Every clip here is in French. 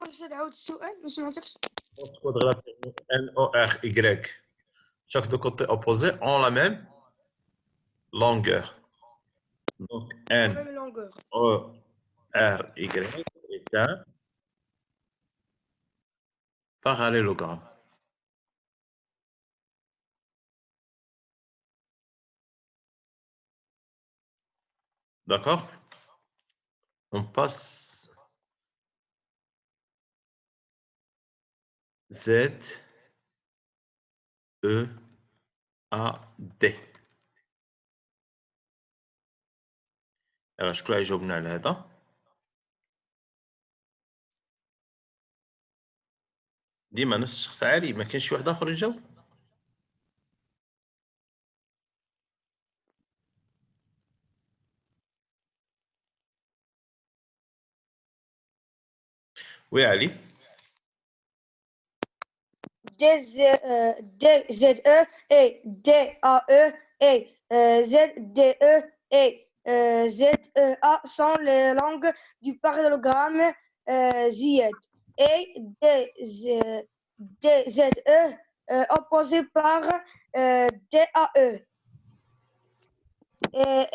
تعاود السؤال ما سمعتكش. NORY. Chaque deux côtés opposés ont la même longueur. Donc, La même longueur. NORY est un parallélogramme. D'accord? On passe Z, E, A, D. شكون يجاوبنا على هذا؟ ديما نفس الشخص عالي، ما كاينش شي واحد آخر يجاوب؟ وي علي. DZE et DAE et ZDE et ZEA sont les langues du parallélogramme Z. Et DZE opposé par DAE.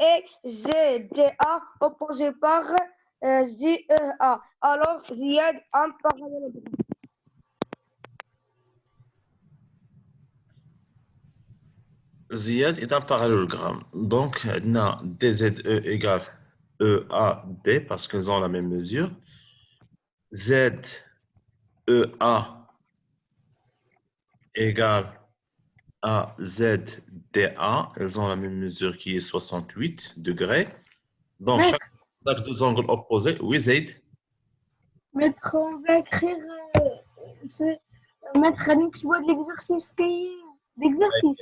Et ZDA opposé par ZEA. Alors, Ziad un parallélogramme. Ziad est un parallélogramme. Donc, عندنا DZE égale EAD parce qu'ils ont la même mesure. ZEA égale AZDA. Elles ont la même mesure qui est 68 degrés. Donc, chaque deux angles opposés. Oui, Zaid. Maître, on va écrire Maître, tu vois de l'exercice qui l'exercice.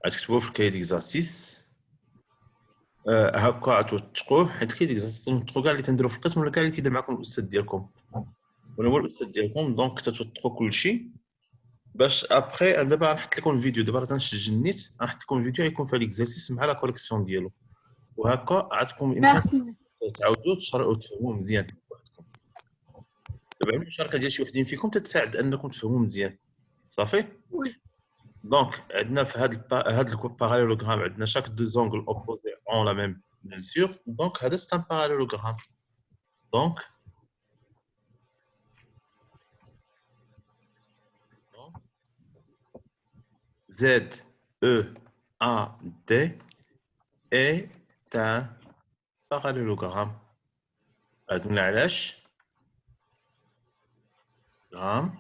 غتكتبوه في الكاي ديكزارسيس. هكا توثقوه حيت الكاي ديكزارسيس نوثقوا كاع اللي تنديروا في القسم ولا كاع اللي تيدير معكم الاستاذ ديالكم ولا هو الاستاذ ديالكم. دونك تتوثقوا كلشي باش ابخي. دابا غنحط لكم الفيديو، دابا راه تنسجل النيت، غنحط لكم الفيديو غيكون فيه ليكزارسيس مع لا كوريكسيون ديالو، وهكا عندكم الامكان تعاودوا تشرحوا وتفهموا مزيان بوحدكم. دابا المشاركه ديال شي وحدين فيكم تتساعد انكم تفهموا مزيان. صافي. دونك عندنا في هذا الباراليلوغرام عندنا chaque deux angles opposés ont la même mesure. Donc هذا c'est un parallélogramme. Donc ZEAD est un parallélogramme. عندنا علاش gramme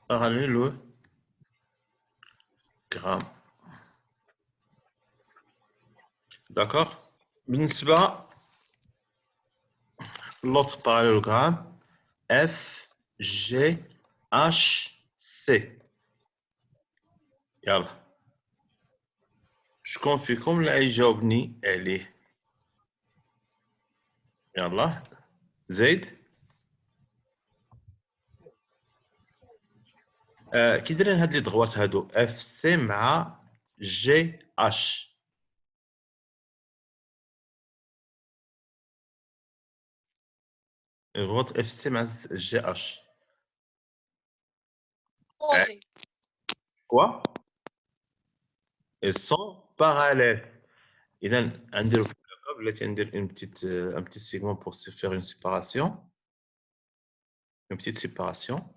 parallélogramme. D'accord. بالنسبة l'autre parallélogramme FGHC. يلا شكون فيكم اللي يجاوبني عليه؟ يلا زيد. كي دايرين هاد لي ضغوات هادو اف سي مع جي اش؟ ضغوات اف سي مع جي اش quoi? Ils sont parallèles. إذا نديرو في الكتاب بلاتي ندير un petit segment pour se faire une séparation. Une petite séparation.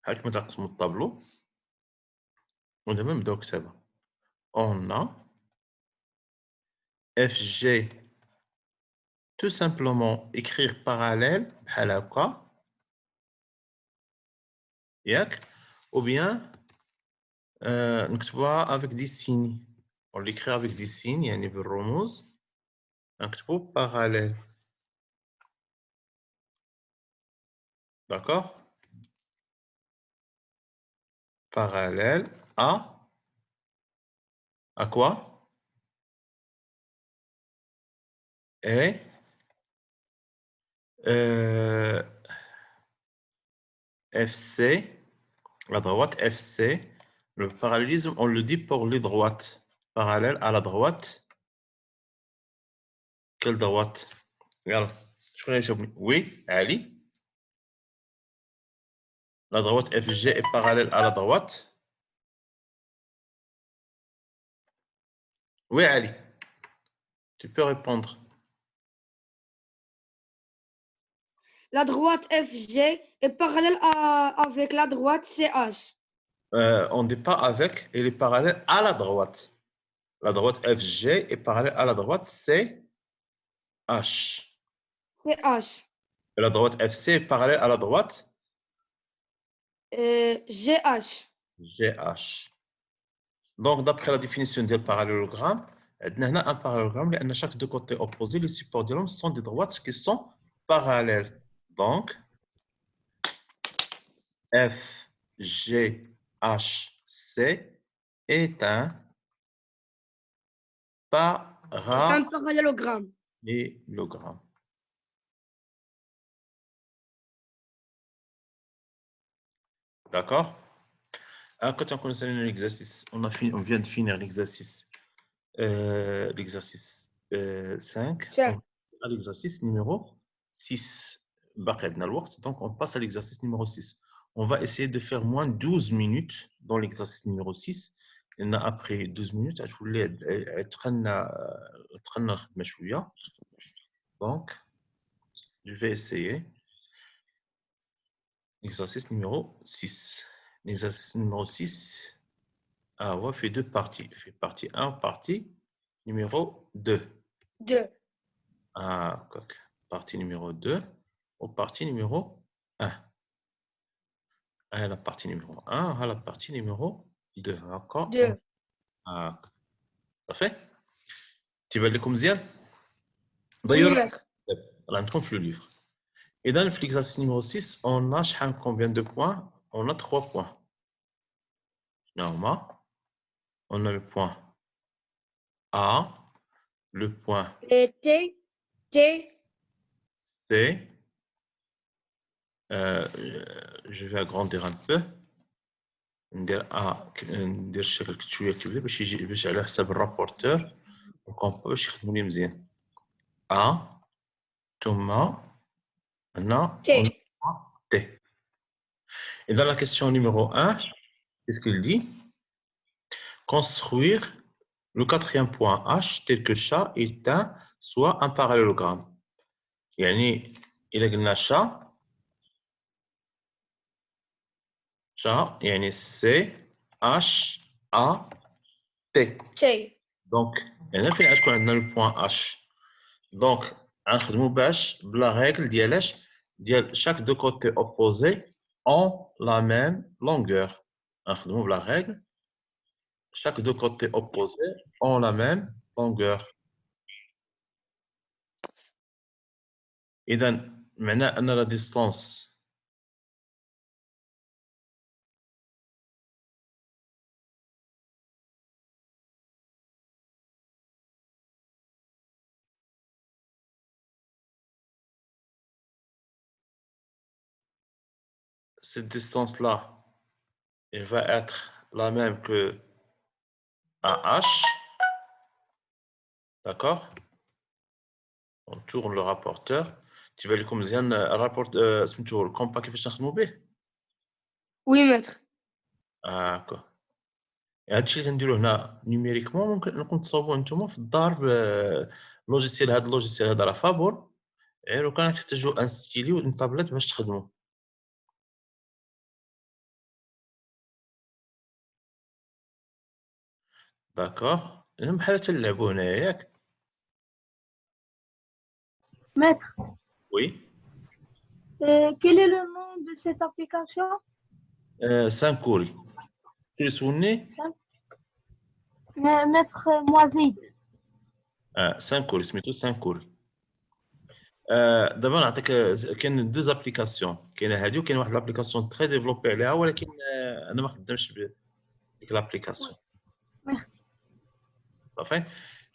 بحال كما تقسموا الطابلو ودابا نبداو كتابة. On a FG, tout simplement écrire parallèle بحال هكا ياك، ou bien نكتبوها avec des signes. On l'écrit avec des signes يعني بالرموز نكتبو parallèle. D'accord? Parallèle à quoi? Et FC, la droite FC, le parallélisme, on le dit pour les droites. Parallèle à la droite quelle droite يلا شكون يجاوبني oui Ali la droite FG est parallèle à la droite oui Ali tu peux répondre La droite FG est parallèle avec la droite CH. on ne dit pas avec, elle est parallèle à la droite. La droite FG est parallèle à la droite CH. CH. Et la droite FC est parallèle à la droite GH. GH. Donc, d'après la définition du parallélogramme, on a un parallélogramme, et chaque deux côtés opposés, les supports de l'homme sont des droites qui sont parallèles. Donc, F, G, H, C est un parallélogramme. Parallélogramme. D'accord? Quand on connaît l'exercice, on vient de finir l'exercice 5. À l'exercice numéro 6. Donc, on passe à l'exercice numéro 6. On va essayer de faire moins 12 minutes dans l'exercice numéro 6. Et après 12 minutes, je voulais être donc, je vais essayer l'exercice numéro 6. L'exercice numéro 6 fait deux parties. Il fait partie 1, partie numéro 2. 2. Partie numéro 2 ou partie numéro 1. La partie numéro 1 à la partie numéro 2. D'accord 2. Parfait. Tu vas lire مزيان D'ailleurs, on trouve le livre. Et dans l'exercice numéro 6, on a combien de points? On a 3 points. Normalement, on a le point A, le point T, C. Je vais agrandir un peu. ندير الشكل شويه كبير باش على حساب الرابورتور الكومبو باش يخدموا لي مزيان ثم هنا T. Et dans la question numéro 1, qu'est-ce qu'il dit? Construire le quatrième point H tel que chat est soit un parallélogramme. يعني إذا قلنا chat يعني C H A T. Donc هنا فين غتكون عندنا le point H. Donc غنخدموا باش بلا règle ديال chaque deux côtés opposés ont la même longueur. غنخدموا بلا règle chaque deux côtés opposés ont la même longueur. إذا معناه أن la distance cette distance-là, elle va être la même que AH. D'accord? On tourne le rapporteur. Tu vas لكم مزيان الرابورت سميتو الكومبا كيفاش نخدموا به؟ Oui, maître. هاكا. هادشي اللي تنديرو هنا نيميريكمون ممكن تصاوبوه نتوما في الدار بلوجيسيال. هذا اللوجيسيال هذا راه فابور. غير وكان تحتاجوا ان ستيلي و طابلت باش تخدموا. داكوغ بحال تلعبوا هنايا ياك؟ Maître, وي quel est le nom de cette application? سانكوري. تسولني Maître Moisy. سانكوري سميتو سانكوري. دابا نعطيك كاين دوز ابليكاسيون. كاينه هذه وكاين واحد لابليكاسيون تري ديفلوبي عليها ولكن انا ما خدامش بديك لابليكاسيون. Merci. صافي.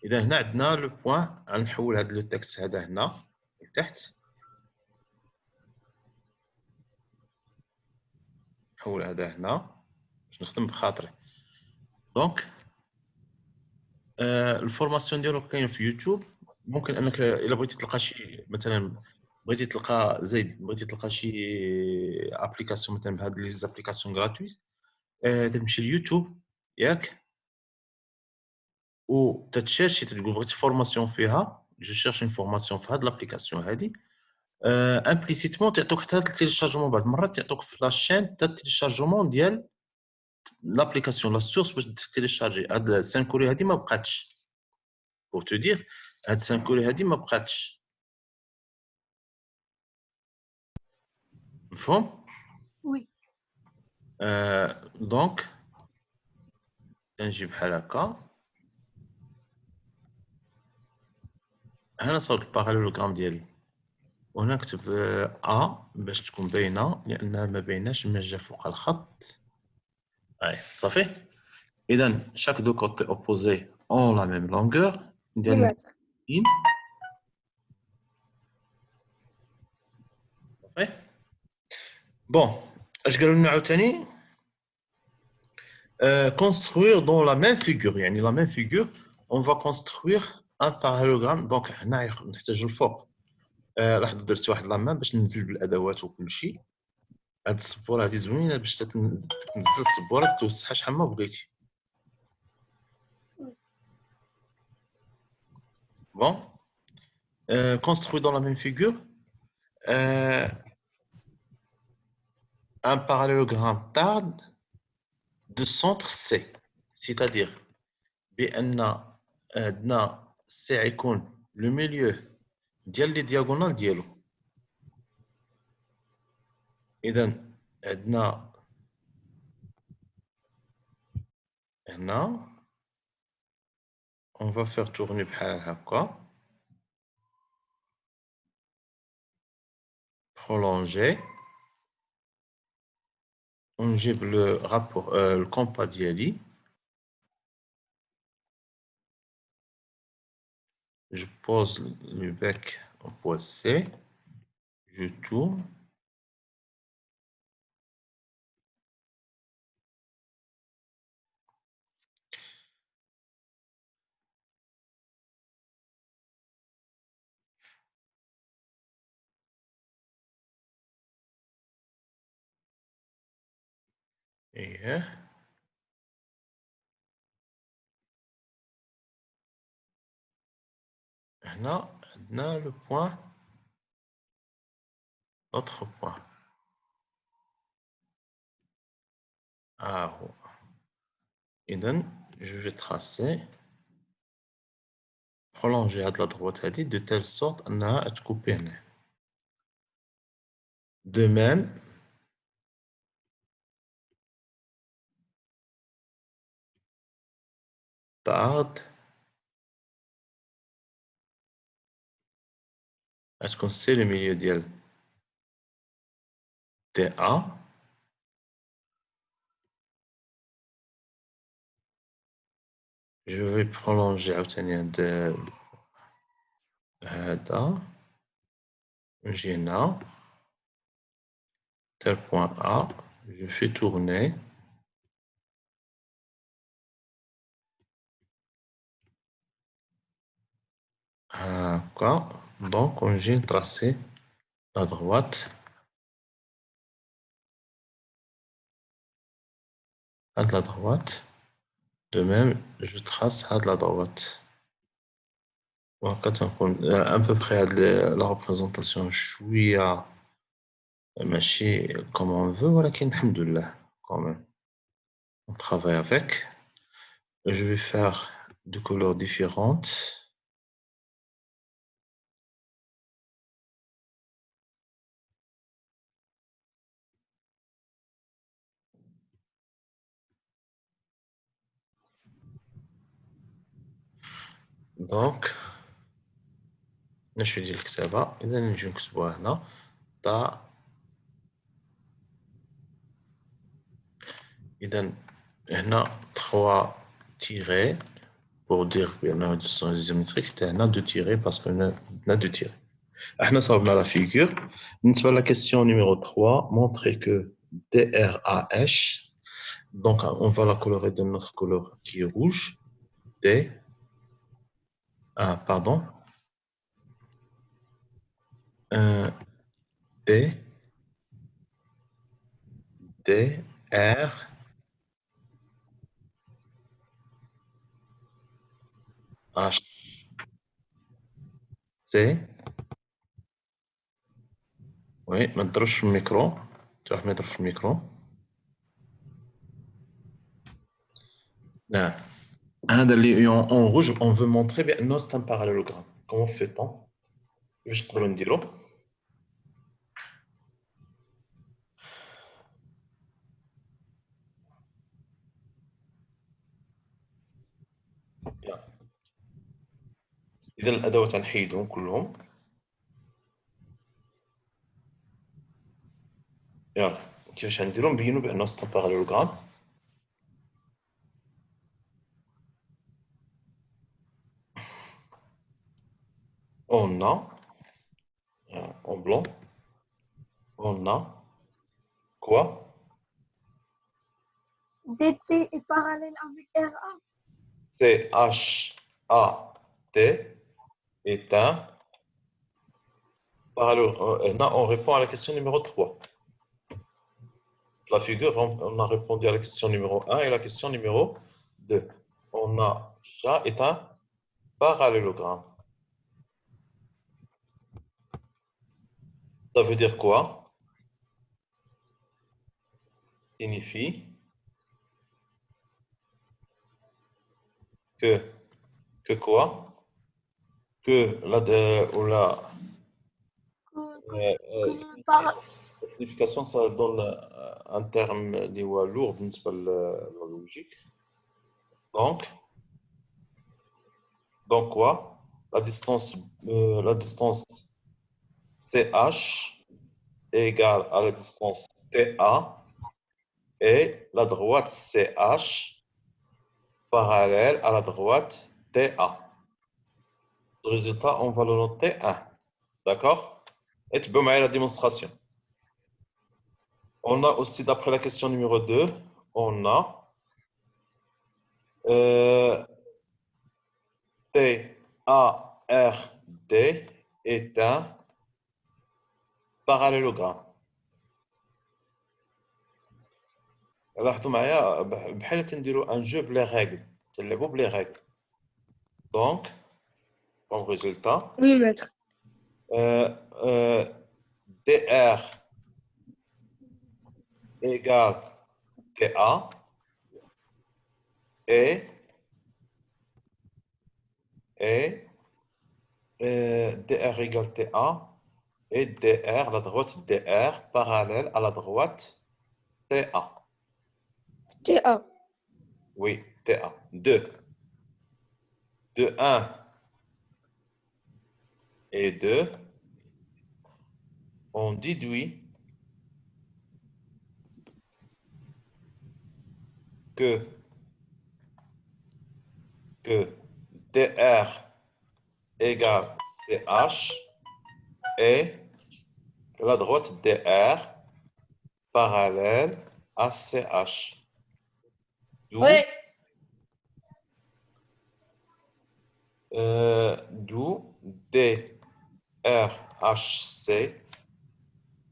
اذا هنا عندنا لو بوين. غنحول هذا لو تكست هذا هنا لتحت. نحول هذا هنا باش نخدم بخاطري. دونك الفورماسيون ديالو كاين في يوتيوب. ممكن انك الا بغيتي تلقى شي مثلا، بغيتي تلقى زيد، بغيتي تلقى شي ابليكاسيون مثلا بهاد لي زابليكاسيون غراتويت، تمشي ليوتيوب ياك، و تتشيرشي تقول بغيتي فورماسيون فيها، جو شيرش اون فورماسيون في هاد لابليكاسيون هادي، امبليسيتمون تعطوك حتى التيليشارجمون، بعض المرات تعطوك في لاشين حتى التيليشارجمون ديال لابليكاسيون لا سورس باش تيليشارجي. هاد 5 كوري هادي ما بقاتش، بور تو دير هاد 5 كوري هادي ما بقاتش، مفهوم؟ وي. دونك نجي بحال هكا، هنا صوب الباراليلوغرام ديالي، وهنا نكتب باش تكون باينه، لان ما بايناش ما جا فوق الخط. صافي. اذا chaque deux côtés opposés ont la même longueur. ندير متر. صافي. بون اش قالوا لنا عاوتاني؟ construire dans la même figure، يعني la même figure on va construire un parallélogramme. donc هنا نحتاجو الفوق. لاحظوا درت واحد لامان باش ننزل بالادوات وكل شيء. هاد السبوره هادي زوينه باش تنزل السبوره توسعها شحال ما بغيتي. bon construit dans la même figure un parallélogramme tarde de centre C، c'est-à-dire بان عندنا C يكون لو ميليو ديال لي دياغونال ديالو. اذا عندنا هنا on va faire tourner بحال هكا، prolonger، ونجيب لو رابور الكومبا ديالي. je pose le bec au point C، je tourne. Et هنا عندنا le point، autre point. هو إذا je vais tracer، prolonger هاد la droite هادي de telle sorte أنها تكوبي هنا. de même tarde تكون سي le milieu ديال DA. je vais prolonger عاوتاني هذا، نجي هنا tel point A، je fais tourner. هكا donc ونجي نتراسي la droite هاد la droite. de même je trace هاد la droite. وهكا تنكون à peu près هاد la représentation شوية ماشي comme on veut، ولكن الحمد لله quand même on travaille avec. je vais faire de couleurs différentes. donc نشوي ديال الكتابة، إذا نجيو نكتبوها هنا تا. إذا هنا 3 tirés pour dire بأنه sont isométriques، حتى هنا 2 tirés parce que هنا 2 tirés. احنا صاوبنا لا فيغور. بالنسبة لا question numéro 3، montrer que DRAH، donc on va la colorer de notre couleur qui est rouge. D, pardon, D, D, R, H, C. Oui, ما تضربش في الميكرو. تروح ما يضرب في الميكرو. نعم. هذا اللي اون روج اون فو مونطري بانه سي ان باراليلوغرام. كومون فيتون باش نقدروا نديروه؟ اذا الادوات غنحيدهم كلهم. يلا كيفاش غنديروا نبينوا بانه سي ان باراليلوغرام. On a en blanc, on a quoi? DT est parallèle avec RA. CHAT est un parallélogramme. Là, on répond à la question numéro 3. La figure, on a répondu à la question numéro 1 et la question numéro 2. On a chat est un parallélogramme. Ça veut dire quoi? Signifie que quoi? Que ou la Par- signification, ça donne un terme اللي هو lourd بالنسبة للlogique. Donc quoi? La distance CH est égale à la distance TA et la droite CH parallèle à la droite TA. Ce résultat, on va le noter 1. D'accord? Et tu peux mettre la démonstration. On a aussi, d'après la question numéro 2, on a TARD est un parallélogramme. لاحظوا معايا بحال تنديروا ان جو بلي رègles تلعبوا بلي رègles. Donc comme résultat Oui, maître. DR égale TA et DR égale TA et DR, la droite DR parallèle à la droite TA. TA. Oui, TA. 2. De 1 et 2, on déduit que DR égale CH et la droite DR parallèle à CH. Oui. D'où DRHC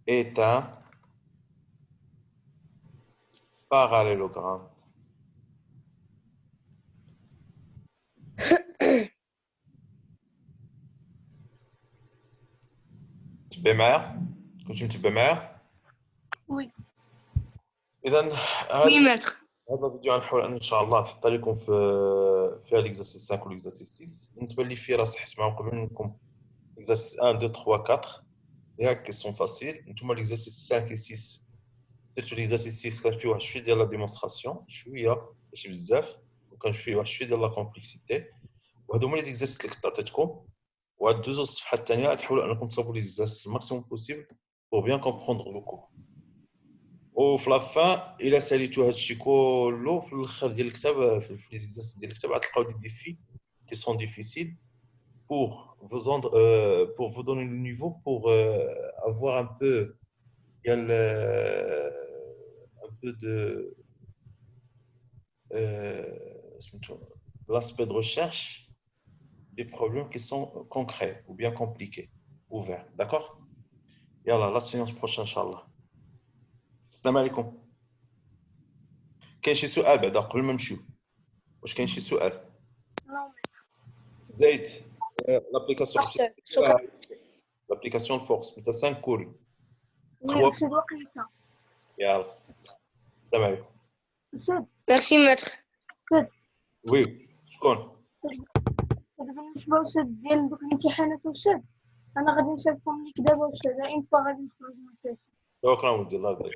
est un parallélogramme. تبي معايا؟ كنتم تبي معايا؟ Oui. إذا Oui, maître. هذا الفيديو غنحاول ان شاء الله نحط لكم في ليكزارسيس 5 وليكزارسيس 6. بالنسبه لي في راه صحيت معاهم قبل منكم ليكزارسيس 1 2 3 4 ياك كي سون فاسيل. نتوما ليكزارسيس 5 و 6 سيرتو ليكزارسيس 6 كان فيه واحد شويه ديال لا ديمونستراسيون شويه ماشي بزاف وكان فيه واحد شويه ديال لا كومبلكسيتي وهادو هما لي زيكزارسيس اللي كنت عطيتكم. وهاد دوزو الصفحات الثانيه تحاولوا انكم تصاوبوا لي زيكزارسيس الماكسيموم بوسيبل بور بيان كومبروندر لو كور. وفي لافان الا ساليتو هادشي كله في الاخر ديال الكتاب في لي زيكزارسيس ديال الكتاب غتلقاو دي ديفي كي سون ديفيسيل pour vous donner le niveau pour avoir un peu un peu de l'aspect de recherche des problèmes qui sont concrets ou bien compliqués ouverts. D'accord? يلا لا سيونس بروشان ان شاء الله. السلام عليكم. كاين شي سؤال بعدا قبل ما نمشيو؟ واش كاين شي سؤال؟ زيد لابليكاسيون شكرا. لابليكاسيون فورس انت 5 كوري. وي أستاذ وقيته. يلا السلام عليكم. أستاذ ميرسي ماتر. وي شكون؟ بالنسبة أستاذ ديال دوك الامتحانات أستاذ، أنا غادي نشاركهم ليك دابا أستاذ، إن فوا غادي نخرج من الكلاس. شكرا ودي الله يبارك.